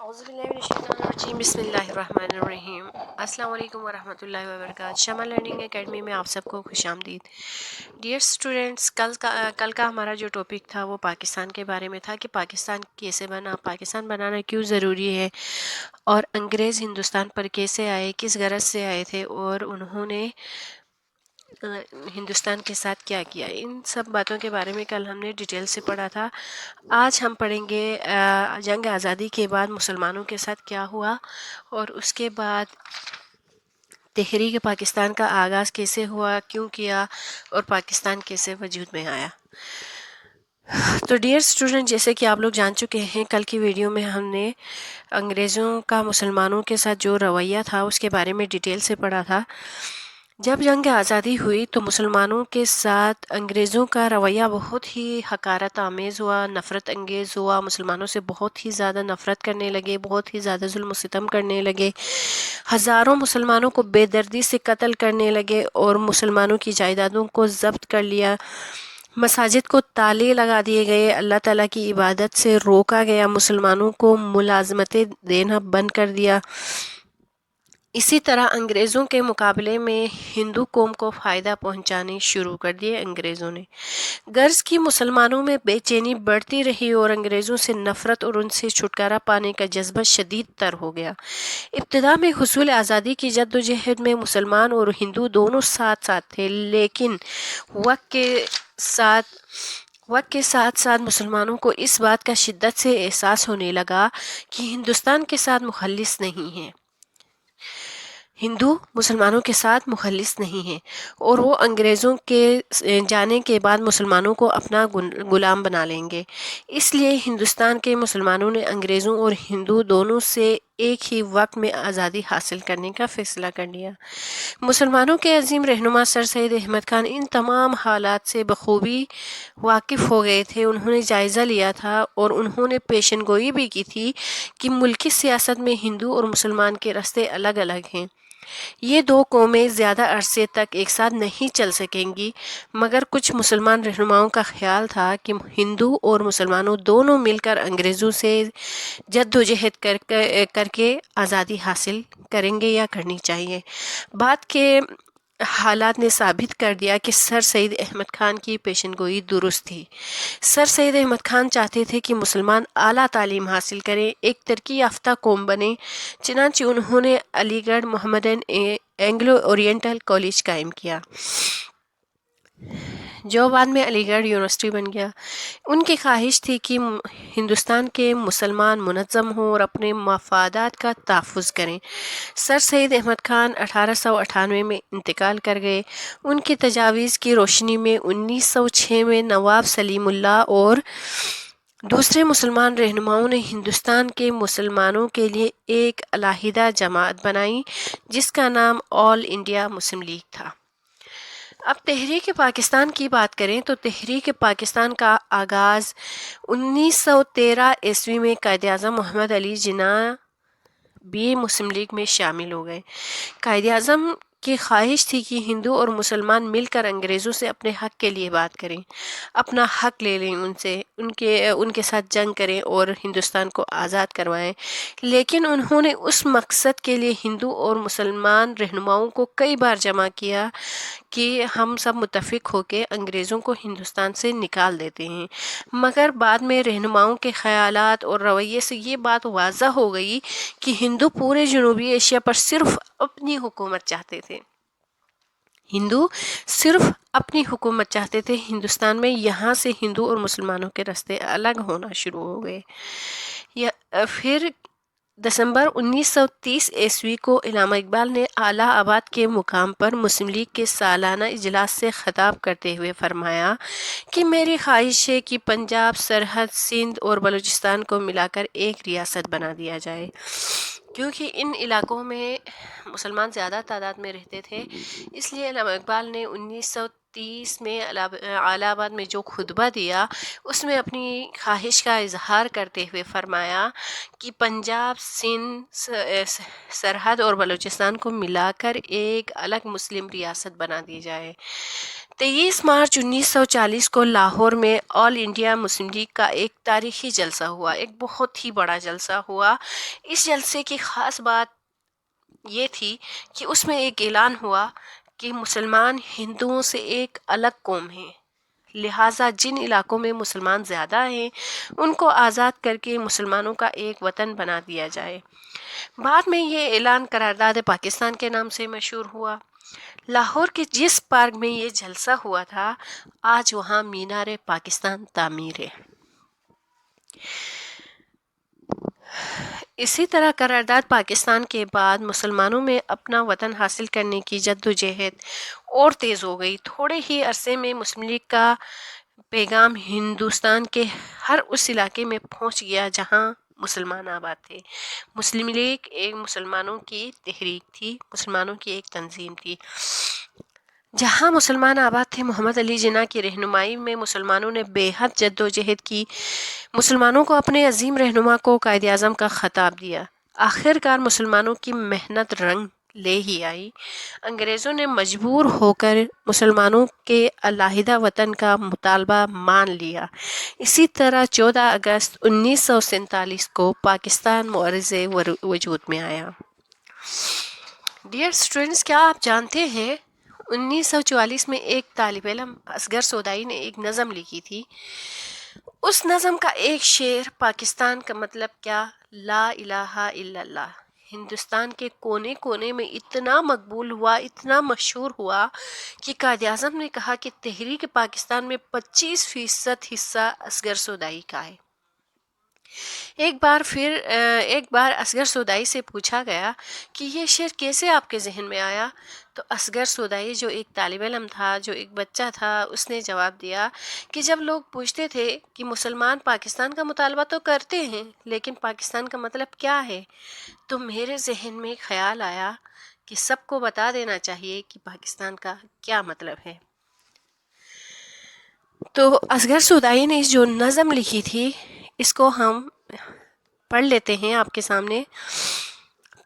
اعوذ باللہ من الشیطان الرجیم، بسم اللہ الرحمن الرحیم۔ السلام علیکم ورحمۃ اللہ وبرکاتہ۔ شمع لرننگ اکیڈمی میں آپ سب کو خوش آمدید۔ ڈیئر اسٹوڈینٹس، کل کا ہمارا جو ٹاپک تھا وہ پاکستان کے بارے میں تھا کہ پاکستان کیسے بنا، پاکستان بنانا کیوں ضروری ہے، اور انگریز ہندوستان پر کیسے آئے، کس غرض سے آئے تھے، اور انہوں نے ہندوستان کے ساتھ کیا کیا۔ ان سب باتوں کے بارے میں کل ہم نے ڈیٹیل سے پڑھا تھا۔ آج ہم پڑھیں گے جنگ آزادی کے بعد مسلمانوں کے ساتھ کیا ہوا، اور اس کے بعد تحریک پاکستان کا آغاز کیسے ہوا، کیوں کیا، اور پاکستان کیسے وجود میں آیا۔ تو ڈیئر اسٹوڈنٹ، جیسے کہ آپ لوگ جان چکے ہیں، کل کی ویڈیو میں ہم نے انگریزوں کا مسلمانوں کے ساتھ جو رویہ تھا اس کے بارے میں ڈیٹیل سے پڑھا تھا۔ جب جنگ آزادی ہوئی تو مسلمانوں کے ساتھ انگریزوں کا رویہ بہت ہی حقارت آمیز ہوا، نفرت انگیز ہوا۔ مسلمانوں سے بہت ہی زیادہ نفرت کرنے لگے، بہت ہی زیادہ ظلم و ستم کرنے لگے، ہزاروں مسلمانوں کو بے دردی سے قتل کرنے لگے، اور مسلمانوں کی جائیدادوں کو ضبط کر لیا، مساجد کو تالے لگا دیے گئے، اللہ تعالیٰ کی عبادت سے روکا گیا، مسلمانوں کو ملازمتیں دینا بند کر دیا۔ اسی طرح انگریزوں کے مقابلے میں ہندو قوم کو فائدہ پہنچانے شروع کر دیے انگریزوں نے۔ غرض کی مسلمانوں میں بے چینی بڑھتی رہی اور انگریزوں سے نفرت اور ان سے چھٹکارا پانے کا جذبہ شدید تر ہو گیا۔ ابتدا میں حصول آزادی کی جدوجہد میں مسلمان اور ہندو دونوں ساتھ ساتھ تھے، لیکن وقت کے ساتھ ساتھ مسلمانوں کو اس بات کا شدت سے احساس ہونے لگا کہ ہندوستان کے ساتھ مخلص نہیں ہیں، ہندو مسلمانوں کے ساتھ مخلص نہیں ہیں، اور وہ انگریزوں کے جانے کے بعد مسلمانوں کو اپنا غلام بنا لیں گے۔ اس لیے ہندوستان کے مسلمانوں نے انگریزوں اور ہندو دونوں سے ایک ہی وقت میں آزادی حاصل کرنے کا فیصلہ کر لیا۔ مسلمانوں کے عظیم رہنما سر سید احمد خان ان تمام حالات سے بخوبی واقف ہو گئے تھے۔ انہوں نے جائزہ لیا تھا اور انہوں نے پیشن گوئی بھی کی تھی کہ ملکی سیاست میں ہندو اور مسلمان کے راستے الگ الگ ہیں، یہ دو قومیں زیادہ عرصے تک ایک ساتھ نہیں چل سکیں گی، مگر کچھ مسلمان رہنماؤں کا خیال تھا کہ ہندو اور مسلمانوں دونوں مل کر انگریزوں سے جدوجہد کر کے آزادی حاصل کریں گے یا کرنی چاہیے۔ بعد کے حالات نے ثابت کر دیا کہ سر سید احمد خان کی پیشن گوئی درست تھی۔ سر سید احمد خان چاہتے تھے کہ مسلمان اعلیٰ تعلیم حاصل کریں، ایک ترقی یافتہ قوم بنے، چنانچہ انہوں نے علی گڑھ محمدن اینگلو اورینٹل کالج قائم کیا، جو بعد میں علی گڑھ یونیورسٹی بن گیا۔ ان کی خواہش تھی کہ ہندوستان کے مسلمان منظم ہوں اور اپنے مفادات کا تحفظ کریں۔ سر سید احمد خان 1898 میں انتقال کر گئے۔ ان کی تجاویز کی روشنی میں 1906 میں نواب سلیم اللہ اور دوسرے مسلمان رہنماؤں نے ہندوستان کے مسلمانوں کے لیے ایک علیحدہ جماعت بنائی جس کا نام آل انڈیا مسلم لیگ تھا۔ اب تحریک پاکستان کی بات کریں تو تحریک پاکستان کا آغاز 1913 عیسوی میں قائد اعظم محمد علی جناح بھی مسلم لیگ میں شامل ہو گئے۔ قائد اعظم کی خواہش تھی کہ ہندو اور مسلمان مل کر انگریزوں سے اپنے حق کے لیے بات کریں، اپنا حق لے لیں، ان کے ساتھ جنگ کریں اور ہندوستان کو آزاد کروائیں۔ لیکن انہوں نے اس مقصد کے لیے ہندو اور مسلمان رہنماؤں کو کئی بار جمع کیا کہ ہم سب متفق ہو کے انگریزوں کو ہندوستان سے نکال دیتے ہیں، مگر بعد میں رہنماؤں کے خیالات اور رویے سے یہ بات واضح ہو گئی کہ ہندو پورے جنوبی ایشیا پر صرف اپنی حکومت چاہتے تھے، ہندوستان میں یہاں سے ہندو اور مسلمانوں کے راستے الگ ہونا شروع ہو گئے۔ پھر دسمبر 1930 عیسوی کو علامہ اقبال نے الہ آباد کے مقام پر مسلم لیگ کے سالانہ اجلاس سے خطاب کرتے ہوئے فرمایا کہ میری خواہش ہے کہ پنجاب، سرحد، سندھ اور بلوچستان کو ملا کر ایک ریاست بنا دیا جائے۔ کیونکہ ان علاقوں میں مسلمان زیادہ تعداد میں رہتے تھے، اس لیے علامہ اقبال نے 1930 میں الہ آباد میں جو خطبہ دیا اس میں اپنی خواہش کا اظہار کرتے ہوئے فرمایا کہ پنجاب، سندھ، سرحد اور بلوچستان کو ملا کر ایک الگ مسلم ریاست بنا دی جائے۔ 23 مارچ 1940 کو لاہور میں آل انڈیا مسلم لیگ کا ایک تاریخی جلسہ ہوا، ایک بہت ہی بڑا جلسہ ہوا۔ اس جلسے کی خاص بات یہ تھی کہ اس میں ایک اعلان ہوا کہ مسلمان ہندوؤں سے ایک الگ قوم ہیں، لہٰذا جن علاقوں میں مسلمان زیادہ ہیں ان کو آزاد کر کے مسلمانوں کا ایک وطن بنا دیا جائے۔ بعد میں یہ اعلان قرارداد پاکستان کے نام سے مشہور ہوا۔ لاہور کے جس پارک میں یہ جلسہ ہوا تھا، آج وہاں مینار پاکستان تعمیر ہے۔ اسی طرح قرارداد پاکستان کے بعد مسلمانوں میں اپنا وطن حاصل کرنے کی جدوجہد اور تیز ہو گئی۔ تھوڑے ہی عرصے میں مسلم لیگ کا پیغام ہندوستان کے ہر اس علاقے میں پہنچ گیا جہاں مسلمان آباد تھے۔ مسلم لیگ ایک مسلمانوں کی تحریک تھی، مسلمانوں کی ایک تنظیم تھی۔ جہاں مسلمان آباد تھے، محمد علی جناح کی رہنمائی میں مسلمانوں نے بے حد جدوجہد کی، مسلمانوں کو اپنے عظیم رہنما کو قائد اعظم کا خطاب دیا۔ آخر کار مسلمانوں کی محنت رنگ لے ہی آئی۔ انگریزوں نے مجبور ہو کر مسلمانوں کے علیحدہ وطن کا مطالبہ مان لیا۔ اسی طرح 14 اگست 1947 کو پاکستان معرض وجود میں آیا۔ ڈیئر اسٹوڈنٹس، کیا آپ جانتے ہیں 1944 میں ایک طالب علم اصغر سودائی نے ایک نظم لکھی تھی۔ اس نظم کا ایک شعر پاکستان کا مطلب کیا، لا الہ الا اللہ، ہندوستان کے کونے کونے میں اتنا مقبول ہوا، اتنا مشہور ہوا کہ قائد اعظم نے کہا کہ تحریک پاکستان میں 25% حصہ اصغر سودائی کا ہے۔ ایک بار اصغر سودائی سے پوچھا گیا کہ یہ شعر کیسے آپ کے ذہن میں آیا، تو اصغر سودائی جو ایک طالب علم تھا، جو ایک بچہ تھا، اس نے جواب دیا کہ جب لوگ پوچھتے تھے کہ مسلمان پاکستان کا مطالبہ تو کرتے ہیں لیکن پاکستان کا مطلب کیا ہے، تو میرے ذہن میں خیال آیا کہ سب کو بتا دینا چاہیے کہ پاکستان کا کیا مطلب ہے۔ تو اصغر سودائی نے جو نظم لکھی تھی اس کو ہم پڑھ لیتے ہیں آپ کے سامنے۔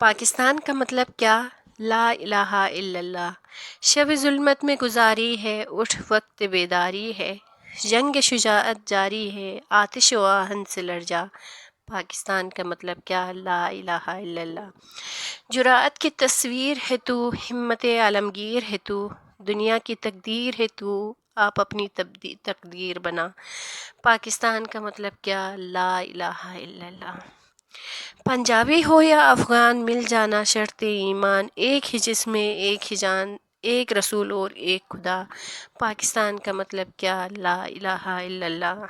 پاکستان کا مطلب کیا، لا الہ الا اللہ، شب ظلمت میں گزاری ہے، اٹھ وقت بیداری ہے، جنگ شجاعت جاری ہے، آتش و آہن سے لڑ جا۔ پاکستان کا مطلب کیا، لا الہ الا اللہ، جرأت کی تصویر ہے تو، ہمت عالمگیر ہے تو، دنیا کی تقدیر ہے تو، آپ اپنی تقدیر بنا۔ پاکستان کا مطلب کیا، لا الہ الا اللہ، پنجابی ہو یا افغان مل جانا شرط ایمان، ایک ہی جسم ایک ہی جان، ایک رسول اور ایک خدا۔ پاکستان کا مطلب کیا، لا الہ الا اللہ،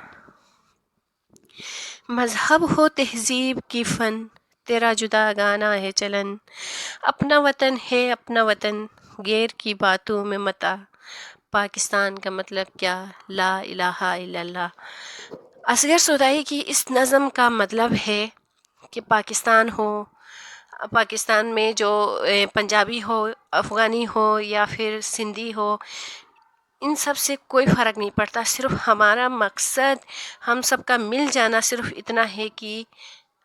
مذہب ہو تہذیب کی فن، تیرا جدا گانا ہے چلن، اپنا وطن ہے اپنا وطن، غیر کی باتوں میں مت آ۔ پاکستان کا مطلب کیا، لا الہ الا اللہ۔ اصغر سودائی کی اس نظم کا مطلب ہے کہ پاکستان میں جو پنجابی ہو، افغانی ہو یا پھر سندھی ہو، ان سب سے کوئی فرق نہیں پڑتا، صرف ہمارا مقصد ہم سب کا مل جانا صرف اتنا ہے کہ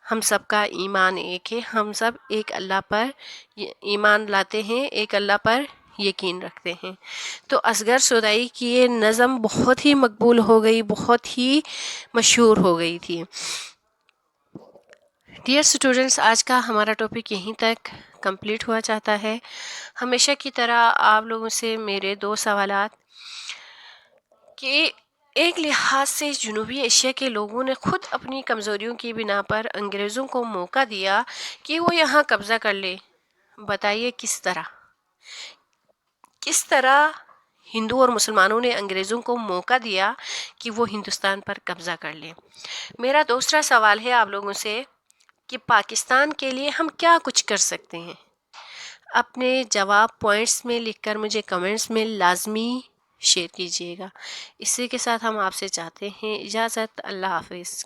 ہم سب کا ایمان ایک ہے، ہم سب ایک اللہ پر ایمان لاتے ہیں، ایک اللہ پر یقین رکھتے ہیں۔ تو اصغر سودائی کی یہ نظم بہت ہی مقبول ہو گئی، بہت ہی مشہور ہو گئی تھی۔ ڈیئر اسٹوڈنٹس، آج کا ہمارا ٹاپک یہیں تک کمپلیٹ ہوا چاہتا ہے۔ ہمیشہ کی طرح آپ لوگوں سے میرے 2 سوالات کہ ایک لحاظ سے جنوبی ایشیا کے لوگوں نے خود اپنی کمزوریوں کی بنا پر انگریزوں کو موقع دیا کہ وہ یہاں قبضہ کر لے، بتائیے کس طرح ہندو اور مسلمانوں نے انگریزوں کو موقع دیا کہ وہ ہندوستان پر قبضہ کر لیں۔ میرا دوسرا سوال ہے آپ لوگوں سے کہ پاکستان کے لیے ہم کیا کچھ کر سکتے ہیں۔ اپنے جواب پوائنٹس میں لکھ کر مجھے کمنٹس میں لازمی شیئر کیجیے گا۔ اسی کے ساتھ ہم آپ سے چاہتے ہیں اجازت، اللہ حافظ۔